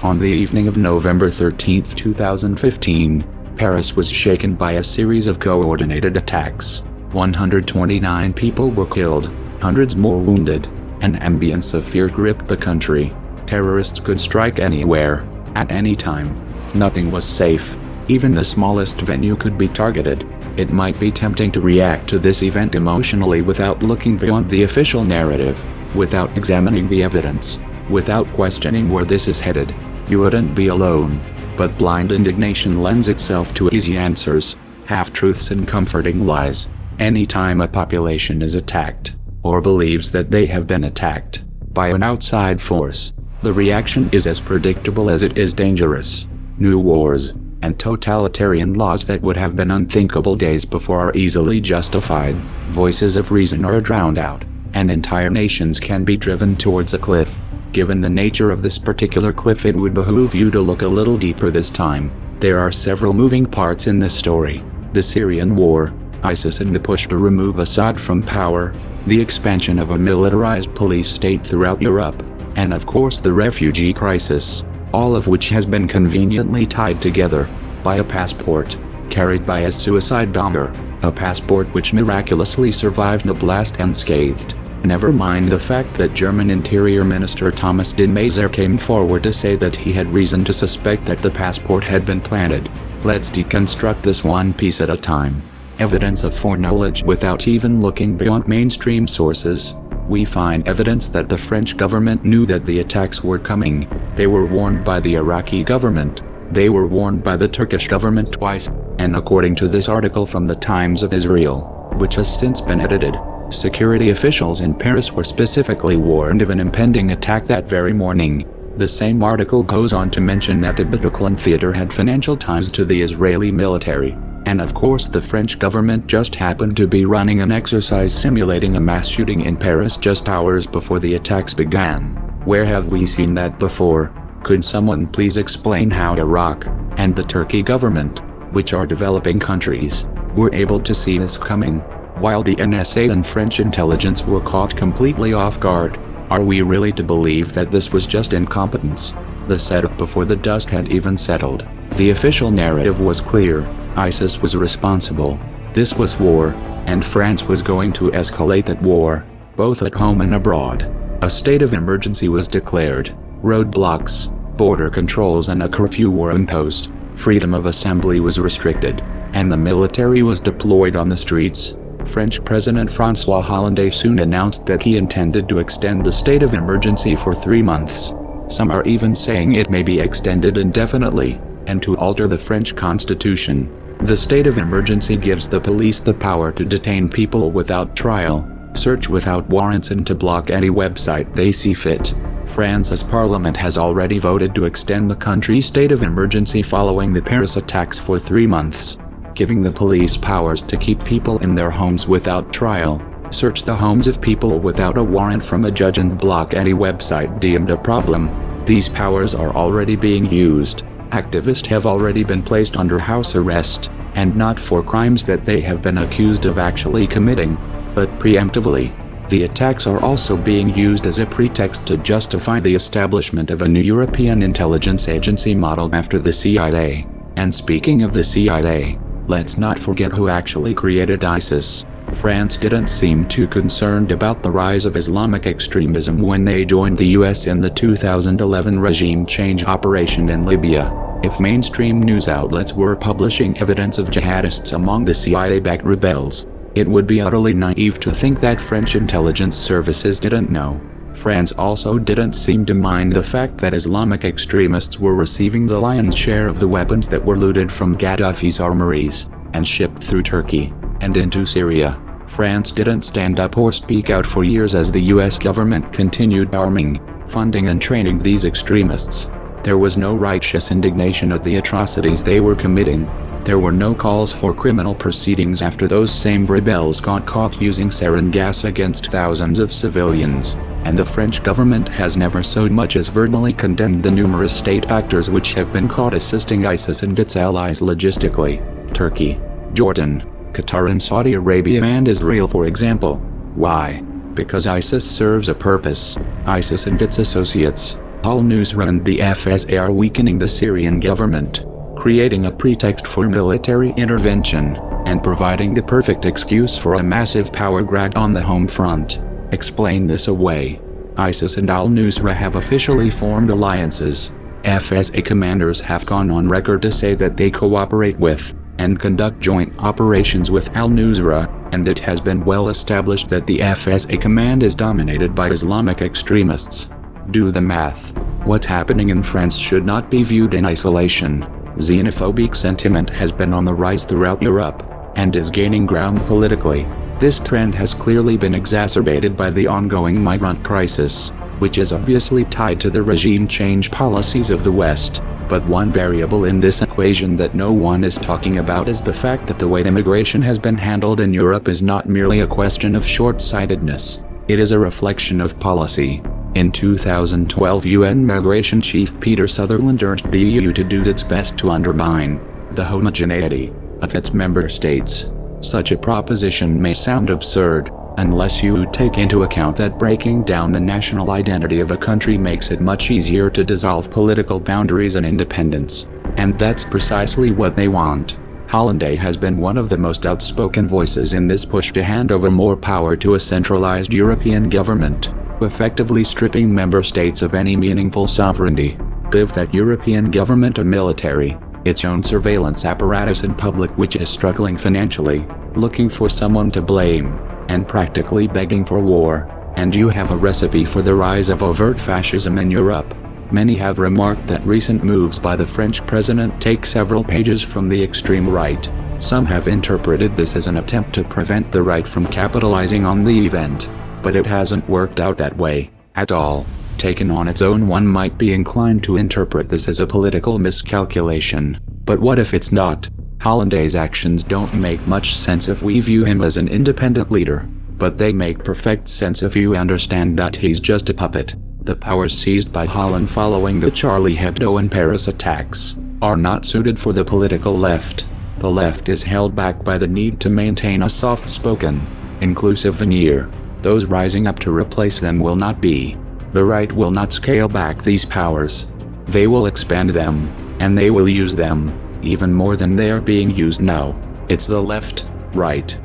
On the evening of November 13, 2015, Paris was shaken by a series of coordinated attacks. 129 people were killed, hundreds more wounded. An ambience of fear gripped the country. Terrorists could strike anywhere, at any time. Nothing was safe. Even the smallest venue could be targeted. It might be tempting to react to this event emotionally without looking beyond the official narrative, without examining the evidence, without questioning where this is headed. You wouldn't be alone. But blind indignation lends itself to easy answers, half-truths and comforting lies. Anytime a population is attacked, or believes that they have been attacked by an outside force, the reaction is as predictable as it is dangerous. New wars and totalitarian laws that would have been unthinkable days before are easily justified. Voices of reason are drowned out, and entire nations can be driven towards a cliff. Given the nature of this particular cliff, it would behoove you to look a little deeper this time. There are several moving parts in this story: the Syrian war, ISIS and the push to remove Assad from power, the expansion of a militarized police state throughout Europe, and of course the refugee crisis, all of which has been conveniently tied together by a passport carried by a suicide bomber, a passport which miraculously survived the blast unscathed. Never mind the fact that German Interior Minister Thomas de Maizière came forward to say that he had reason to suspect that the passport had been planted. Let's deconstruct this one piece at a time. Evidence of foreknowledge without even looking beyond mainstream sources. We find evidence that the French government knew that the attacks were coming. They were warned by the Iraqi government. They were warned by the Turkish government twice. And according to this article from the Times of Israel, which has since been edited, security officials in Paris were specifically warned of an impending attack that very morning. The same article goes on to mention that the Bataclan theater had financial ties to the Israeli military. And of course the French government just happened to be running an exercise simulating a mass shooting in Paris just hours before the attacks began. Where have we seen that before? Could someone please explain how Iraq and the Turkey government, which are developing countries, were able to see this coming, while the NSA and French intelligence were caught completely off guard? Are we really to believe that this was just incompetence? The setup before the dust had even settled. The official narrative was clear. ISIS was responsible. This was war, and France was going to escalate that war, both at home and abroad. A state of emergency was declared. Roadblocks, border controls and a curfew were imposed. Freedom of assembly was restricted, and the military was deployed on the streets. French President François Hollande soon announced that he intended to extend the state of emergency for 3 months. Some are even saying it may be extended indefinitely, and to alter the French constitution. The state of emergency gives the police the power to detain people without trial, search without warrants and to block any website they see fit. France's parliament has already voted to extend the country's state of emergency following the Paris attacks for 3 months, giving the police powers to keep people in their homes without trial, search the homes of people without a warrant from a judge and block any website deemed a problem. These powers are already being used. Activists have already been placed under house arrest, and not for crimes that they have been accused of actually committing, but preemptively. The attacks are also being used as a pretext to justify the establishment of a new European intelligence agency modeled after the CIA. And speaking of the CIA, let's not forget who actually created ISIS. France didn't seem too concerned about the rise of Islamic extremism when they joined the US in the 2011 regime change operation in Libya. If mainstream news outlets were publishing evidence of jihadists among the CIA-backed rebels, it would be utterly naive to think that French intelligence services didn't know. France also didn't seem to mind the fact that Islamic extremists were receiving the lion's share of the weapons that were looted from Gaddafi's armories, and shipped through Turkey, and into Syria. France didn't stand up or speak out for years as the US government continued arming, funding and training these extremists. There was no righteous indignation at the atrocities they were committing. There were no calls for criminal proceedings after those same rebels got caught using sarin gas against thousands of civilians, and the French government has never so much as verbally condemned the numerous state actors which have been caught assisting ISIS and its allies logistically: Turkey, Jordan, Qatar and Saudi Arabia and Israel, for example. Why? Because ISIS serves a purpose. ISIS and its associates, Al-Nusra and the FSA are weakening the Syrian government, creating a pretext for military intervention, and providing the perfect excuse for a massive power grab on the home front. Explain this away. ISIS and Al-Nusra have officially formed alliances. FSA commanders have gone on record to say that they cooperate with, and conduct joint operations with Al-Nusra, and it has been well established that the FSA command is dominated by Islamic extremists. Do the math. What's happening in France should not be viewed in isolation. Xenophobic sentiment has been on the rise throughout Europe, and is gaining ground politically. This trend has clearly been exacerbated by the ongoing migrant crisis, which is obviously tied to the regime change policies of the West. But one variable in this equation that no one is talking about is the fact that the way immigration has been handled in Europe is not merely a question of short-sightedness. It is a reflection of policy. In 2012, UN Migration Chief Peter Sutherland urged the EU to do its best to undermine the homogeneity of its member states. Such a proposition may sound absurd, unless you take into account that breaking down the national identity of a country makes it much easier to dissolve political boundaries and independence. And that's precisely what they want. Hollande has been one of the most outspoken voices in this push to hand over more power to a centralized European government, effectively stripping member states of any meaningful sovereignty. Give that European government a military, its own surveillance apparatus and public which is struggling financially, looking for someone to blame, and practically begging for war, and you have a recipe for the rise of overt fascism in Europe. Many have remarked that recent moves by the French president take several pages from the extreme right. Some have interpreted this as an attempt to prevent the right from capitalizing on the event, but it hasn't worked out that way, at all. Taken on its own, one might be inclined to interpret this as a political miscalculation, but what if it's not? Hollande's actions don't make much sense if we view him as an independent leader, but they make perfect sense if you understand that he's just a puppet. The powers seized by Holland following the Charlie Hebdo and Paris attacks are not suited for the political left. The left is held back by the need to maintain a soft-spoken, inclusive veneer. Those rising up to replace them will not be. The right will not scale back these powers. They will expand them, and they will use them, even more than they are being used now. It's the left, right,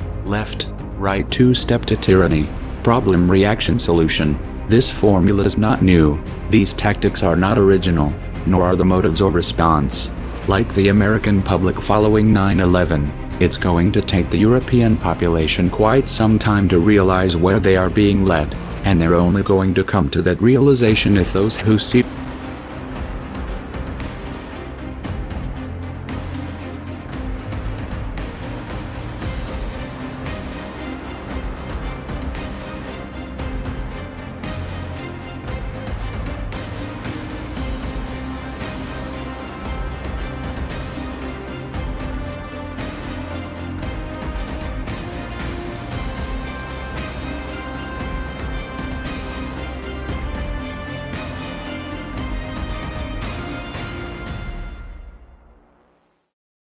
two-step to tyranny. Problem, reaction, solution. This formula is not new. These tactics are not original, nor are the motives or response. Like the American public following 9/11, it's going to take the European population quite some time to realize where they are being led, and they're only going to come to that realization if those who see